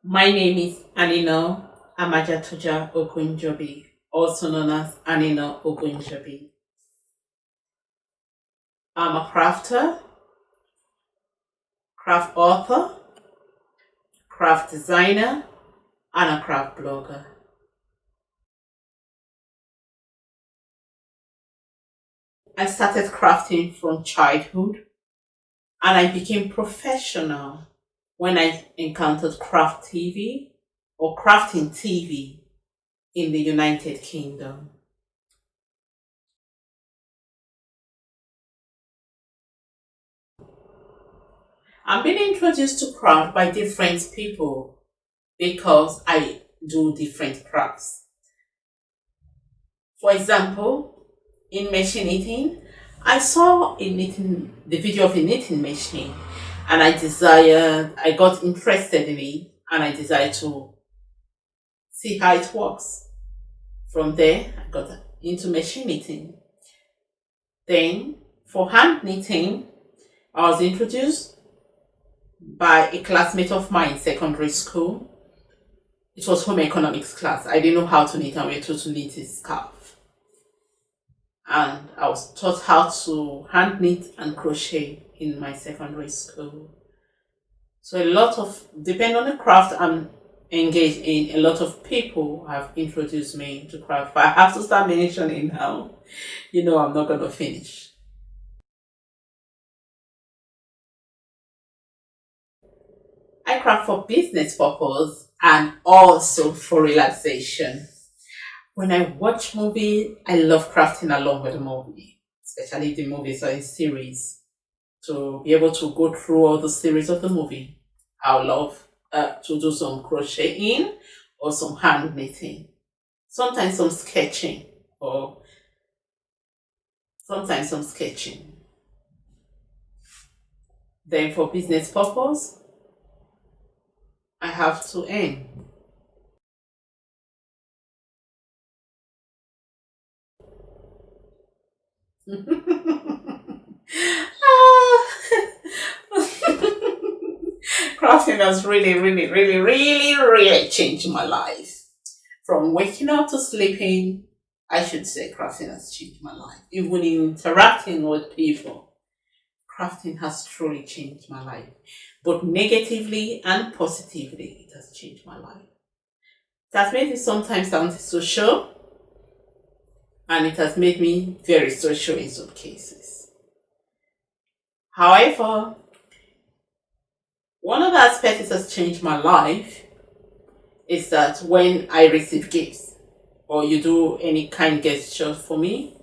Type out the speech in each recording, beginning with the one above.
My name is Anino Ogunjobi, also known as Anino Ogunjobi. I'm a crafter, craft author, craft designer, and a craft blogger. I started crafting from childhood and I became professional when I encountered Craft TV or Crafting TV in the United Kingdom. I'm being introduced to craft by different people because I do different crafts. For example, in machine knitting, I saw the video of a knitting machine and I got interested in it and I decided to see how it works. From there, I got into machine knitting. Then, for hand knitting, I was introduced by a classmate of mine in secondary school. It was home economics class. I didn't know how to knit and we were taught to knit a scarf. And I was taught how to hand knit and crochet in my secondary school. So depending on the craft I'm engaged in, a lot of people have introduced me to craft. But I have to start mentioning now. I'm not going to finish. I craft for business purpose and also for relaxation. When I watch movie, I love crafting along with the movie, especially if the movies are in series. To be able to go through all the series of the movie, I would love to do some crocheting or some hand knitting. Sometimes some sketching or sometimes some sketching. Then for business purpose, I have to earn. Crafting has really, really, really, really, really changed my life. From waking up to sleeping, I should say crafting has changed my life. Even in interacting with people, crafting has truly changed my life. Both negatively and positively, it has changed my life. It has made me sometimes antisocial, and it has made me very social in some cases. However, one of the aspects that has changed my life is that when I receive gifts or you do any kind gesture for me,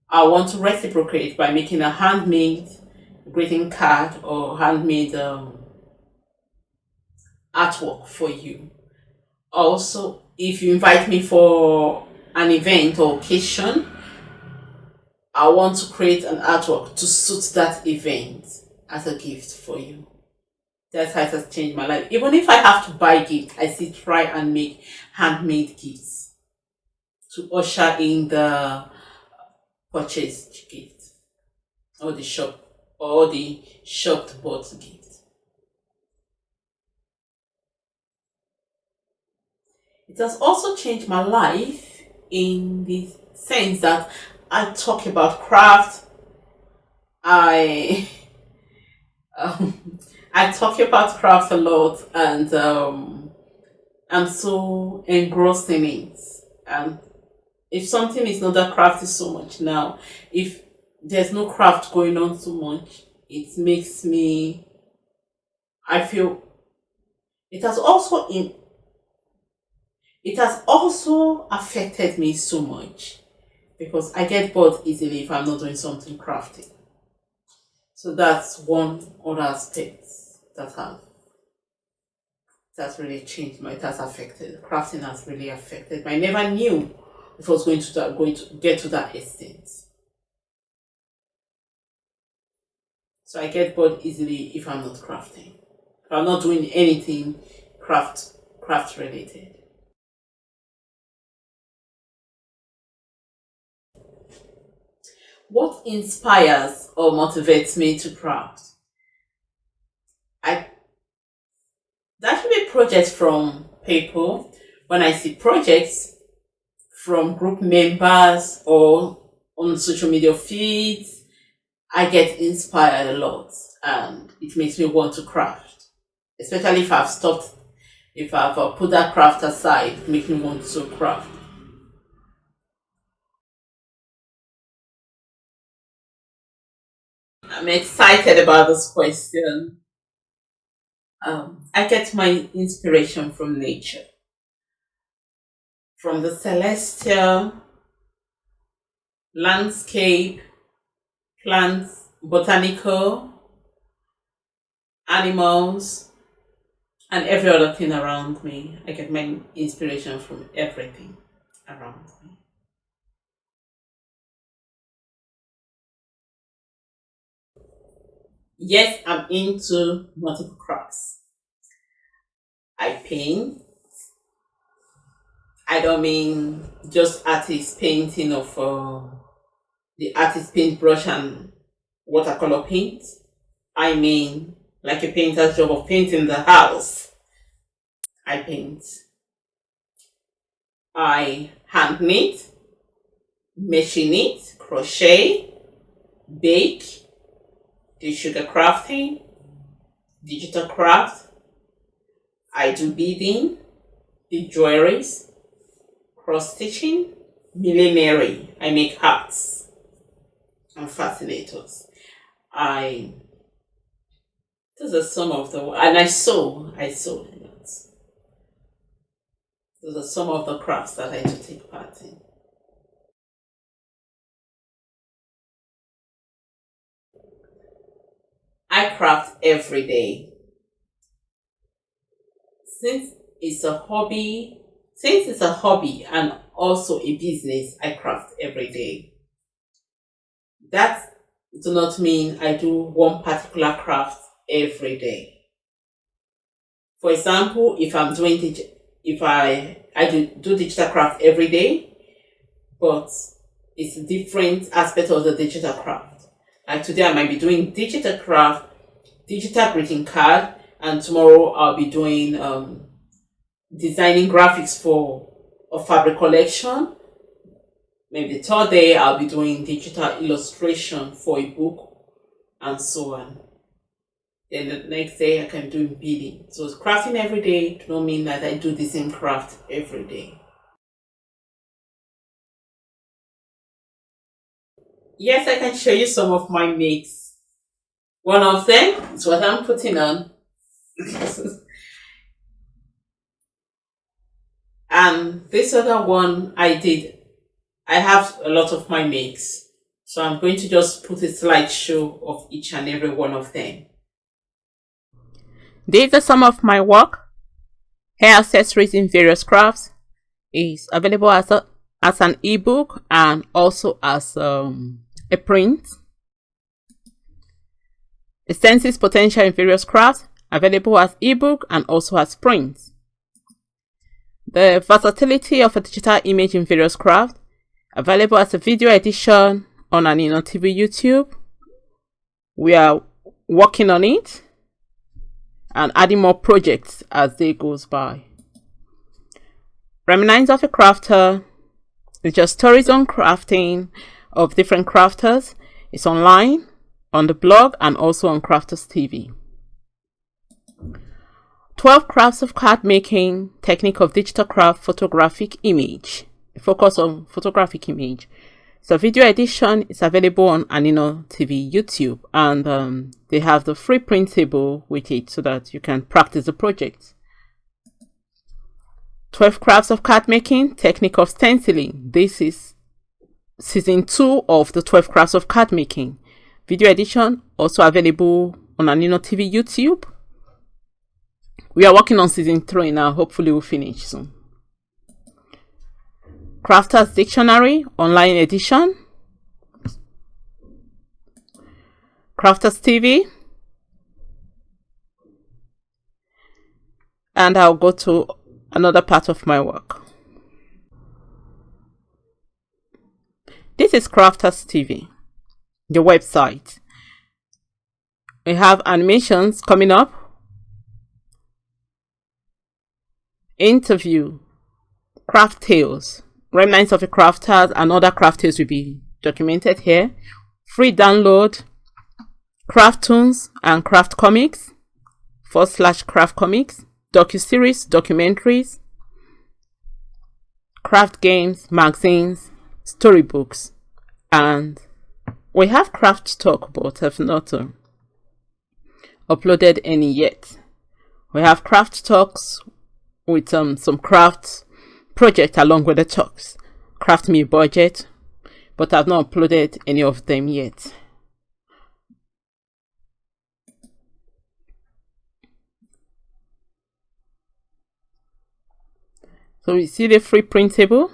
I want to reciprocate by making a handmade greeting card or handmade artwork for you. Also, if you invite me for an event or occasion, I want to create an artwork to suit that event as a gift for you. That's how it has changed my life. Even if I have to buy gifts, I still try and make handmade gifts to usher in the purchased gift or the shopped bought gift. It has also changed my life in the sense that I talk about craft. I I talk about craft a lot, and I'm so engrossed in it. And if something is not that crafty so much now, if there's no craft going on so much, it makes me. I feel it has also in it has also affected me so much because I get bored easily if I'm not doing something crafty. So that's one other aspect that has really changed my. It has affected crafting has really affected. I never knew it was going to get to that extent. So I get bored easily if I'm not crafting. If I'm not doing anything craft related. What inspires or motivates me to craft? I That should be projects from people, when I see projects from group members or on social media feeds, I get inspired a lot and it makes me want to craft. Especially if I've put that craft aside, it makes me want to craft. I'm excited about this question. I get my inspiration from nature, from the celestial landscape, plants, botanical, animals, and every other thing around me. I get my inspiration from everything around me. Yes, I'm into multiple crafts. I paint. I don't mean just artist painting of the artist paintbrush and watercolor paint. I mean like a painter's job of painting the house. I paint. I hand knit, machine knit, crochet, bake, do sugar crafting, digital craft. I do beading, do jewelries, cross stitching, millinery. I make hats and fascinators. I Those are some of the and I sew a lot. Those are some of the crafts that I do take part in. I craft every day. Since it's a hobby, since it's a hobby and also a business, I craft every day. That do not mean I do one particular craft every day. For example, if I'm doing if I do digital craft every day, but it's different aspect of the digital craft. Like today I might be doing digital craft, digital greeting card, and tomorrow I'll be doing designing graphics for a fabric collection. Maybe the third day I'll be doing digital illustration for a book and so on. Then the next day I can do beading. So crafting every day do not mean that I do the same craft every day. Yes, I can show you some of my makes. One of them is what I'm putting on. And this other one I have a lot of my makes. So I'm going to just put a slideshow of each and every one of them. These are some of my work. Hair accessories in various crafts is available as an ebook and also as a print. Extensive potential in various crafts available as ebook and also as print. The versatility of a digital image in various crafts available as a video edition on Anino TV YouTube. We are working on it and adding more projects as day goes by. Reminiscence of a Crafter is just stories on crafting of different crafters. It's online, on the blog, and also on CraftersTV. 12 crafts of card making, technique of digital craft, photographic image. Focus on photographic image. So video edition is available on Anino TV YouTube, and they have the free printable with it so that you can practice the project. 12 crafts of card making, technique of stenciling. This is season 2 of the 12 crafts of card making. Video edition also available on Anino TV YouTube. We are working on season 3 now. Hopefully we'll finish soon. Crafters Dictionary online edition. CraftersTV. And I'll go to another part of my work. This is CraftersTV, the website. We have animations coming up. interview, craft tales, remnants of a crafters and other craft tales will be documented here. Free download, craft tunes and craft comics, / craft comics, docuseries, documentaries, craft games, magazines, storybooks, and we have craft talk, but have not uploaded any yet. We have craft talks with some craft project along with the talks. Craft me budget, but I've not uploaded any of them yet. So we see the free printable.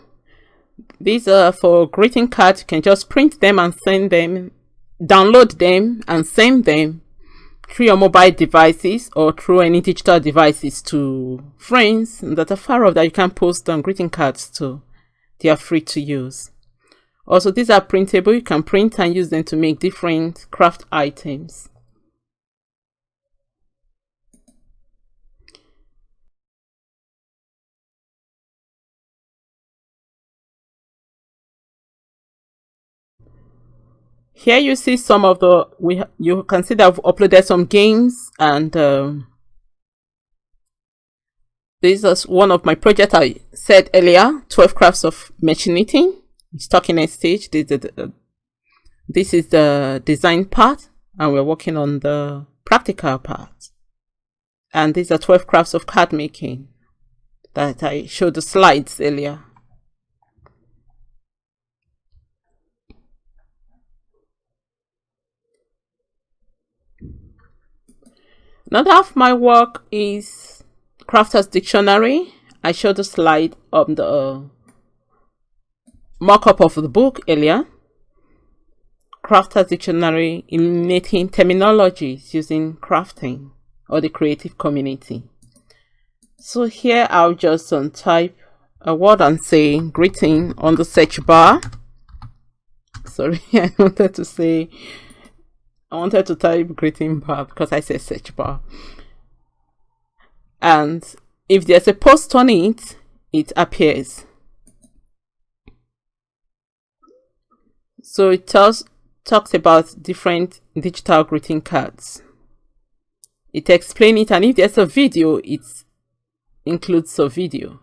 These are for greeting cards. You can just print them and send them, download them and send them through your mobile devices or through any digital devices to friends that are far off that you can post on greeting cards to. They are free to use. Also, these are printable. You can print and use them to make different craft items. Here you see some of the, you can see that I've uploaded some games, and this is one of my projects I said earlier, 12 crafts of machine knitting. It's stuck in a stage. This is the design part, and we're working on the practical part. And these are 12 crafts of card making that I showed the slides earlier. Another of my work is Crafters Dictionary. I showed the slide of the mock-up of the book earlier. Crafters Dictionary, eliminating terminologies using crafting or the creative community. So here I'll just type a word and say greeting on the search bar. Sorry, I wanted to type greeting bar because I said search bar. And if there's a post on it, it appears. So it talks about different digital greeting cards. It explains it, and if there's a video, it includes a video.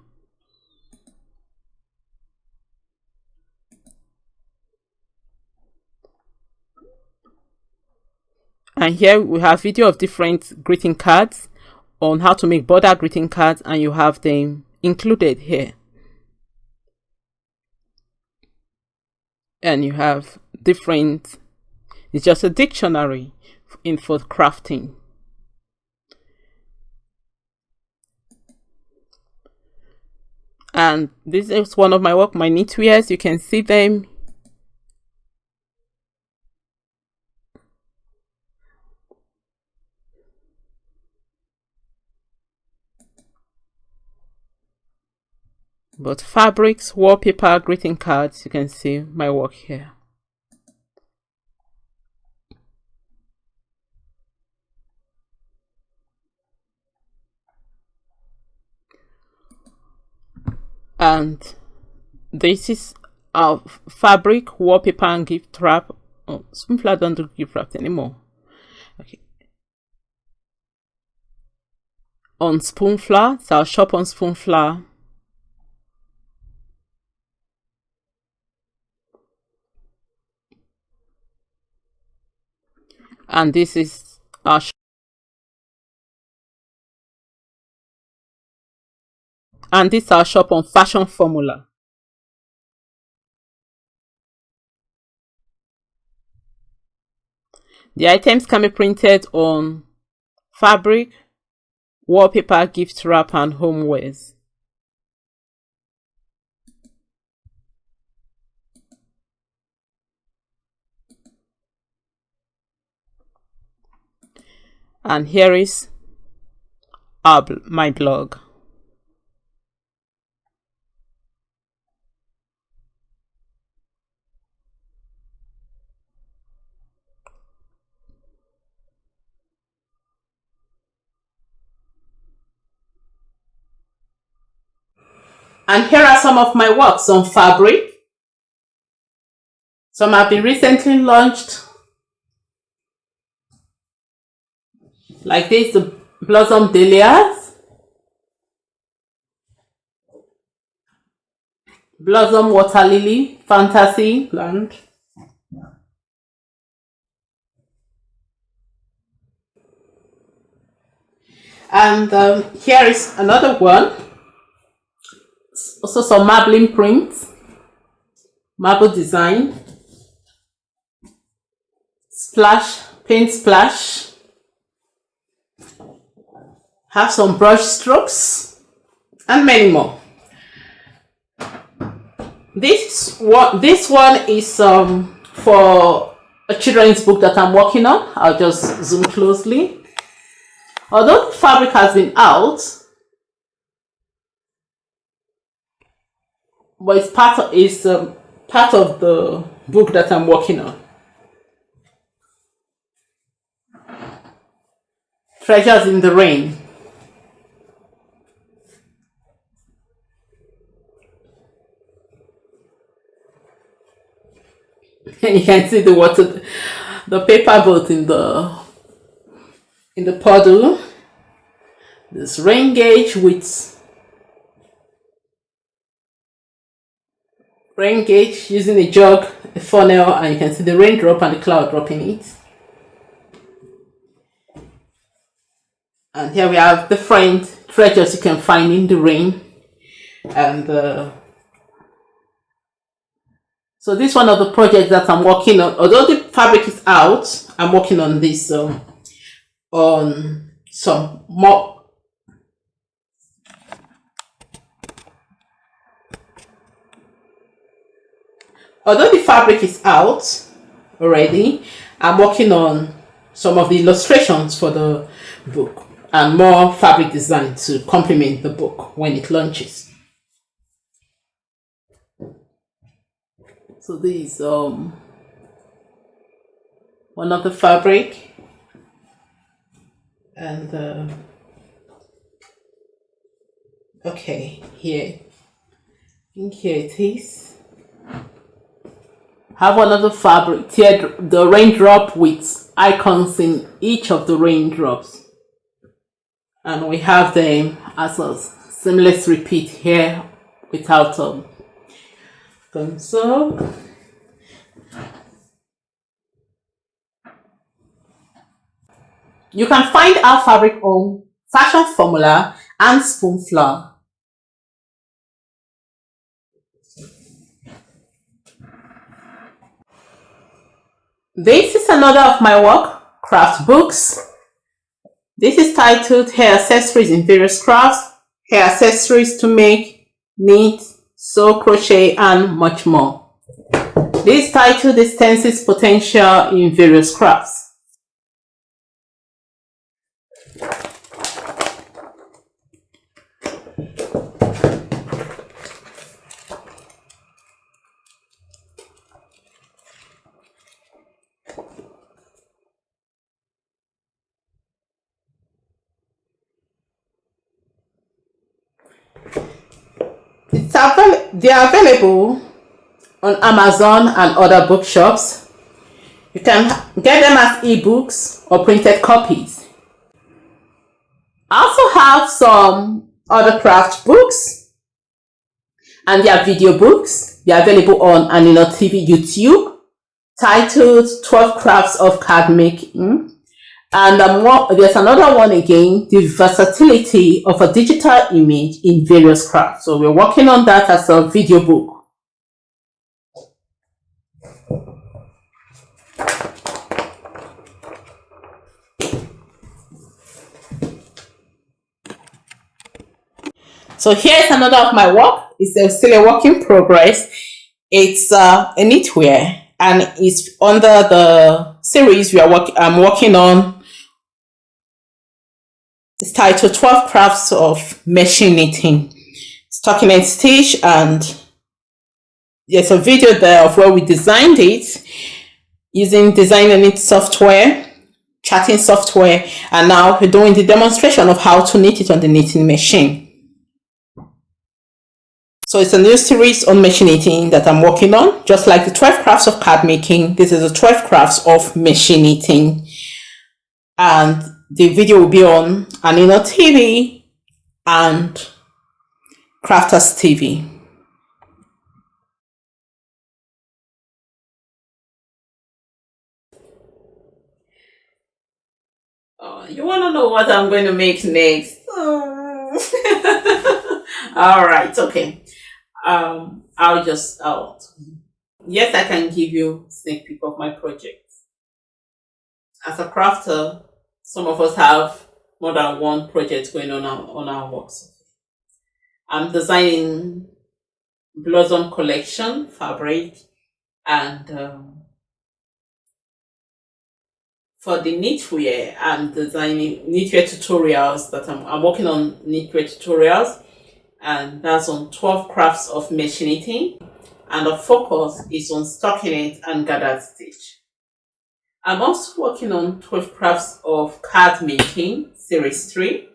And here we have video of different greeting cards on how to make border greeting cards, and you have them included here. And you have different, it's just a dictionary for crafting. And this is one of my work, my knitwears. You can see them. But fabrics, wallpaper, greeting cards, you can see my work here. And this is our fabric, wallpaper, and gift wrap. Oh, Spoonflower don't do gift wrap anymore. Okay. On Spoonflower, so I'll shop on Spoonflower. And this is our shop. And this is our shop on Fashion Formula. The items can be printed on fabric, wallpaper, gift wrap, and homewares. And here is my blog. And here are some of my works on fabric. Some have been recently launched, like this, the Blossom Dahlias, Blossom Water Lily, Fantasy Land. And here is another one. Also some marbling prints, marble design, splash, paint splash. Have some brush strokes and many more. This one is for a children's book that I'm working on. I'll just zoom closely. Although the fabric has been out, but it's part of the book that I'm working on. Treasures in the Rain. And you can see the water, the paper boat in the puddle. This rain gauge using a jug, a funnel, and you can see the raindrop and the cloud dropping it. And here we have different treasures you can find in the rain. And so this is one of the projects that I'm working on. Although the fabric is out, I'm working on this on some more. Although the fabric is out already, I'm working on some of the illustrations for the book and more fabric design to complement the book when it launches. So this is one of the fabric, and okay, here, I think here it is. Have one of the fabric, the raindrop with icons in each of the raindrops, and we have them as a seamless repeat here without so you can find our fabric on Fashion Formula and Spoonflower. This is another of my work, craft books. This is titled Hair Accessories in Various Crafts, Hair Accessories to Make, Knit, Sew, Crochet, and much more. This is titled The Stencil's Potential in Various Crafts. They are available on Amazon and other bookshops. You can get them as ebooks or printed copies. I also have some other craft books, and they are video books. They are available on Anino TV YouTube, titled 12 Crafts of Card Making. And there's another one again, the versatility of a digital image in various crafts. So we're working on that as a video book. So here's another of my work. It's still a work in progress. It's a knitwear, and it's under the series I'm working on. It's titled 12 Crafts of Machine Knitting. Stockinette stitch, and there's a video there of where we designed it using Design and Knit software, chatting software, and now we're doing the demonstration of how to knit it on the knitting machine. So it's a new series on machine knitting that I'm working on. Just like the 12 crafts of card making, this is the 12 crafts of machine knitting. And the video will be on Anino TV and CraftersTV. You want to know what I'm going to make next? All right, okay. Yes, I can give you a sneak peek of my project. As a crafter, some of us have more than one project going on our works. I'm designing Blossom collection fabric, and for the knitwear, I'm designing knitwear tutorials. I'm working on knitwear tutorials, and that's on 12 crafts of machine knitting, and the focus is on stockinette and gathered stitch. I'm also working on 12 crafts of card making series 3,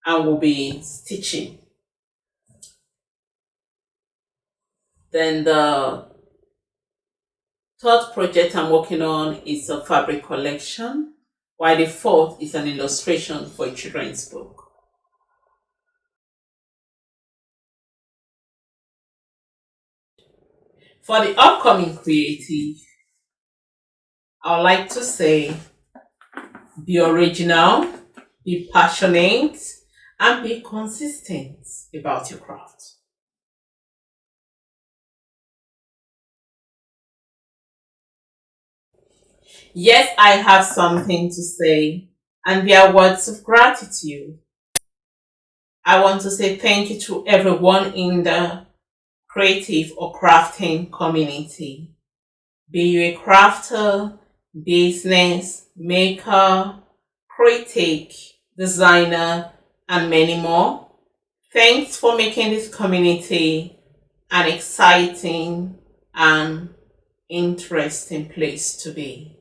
and will be stitching. Then the third project I'm working on is a fabric collection, while the fourth is an illustration for a children's book. For the upcoming creative, I would like to say, be original, be passionate, and be consistent about your craft. Yes, I have something to say, and they are words of gratitude. I want to say thank you to everyone in the creative or crafting community. Be you a crafter, business, maker, critic, designer, and many more. Thanks for making this community an exciting and interesting place to be.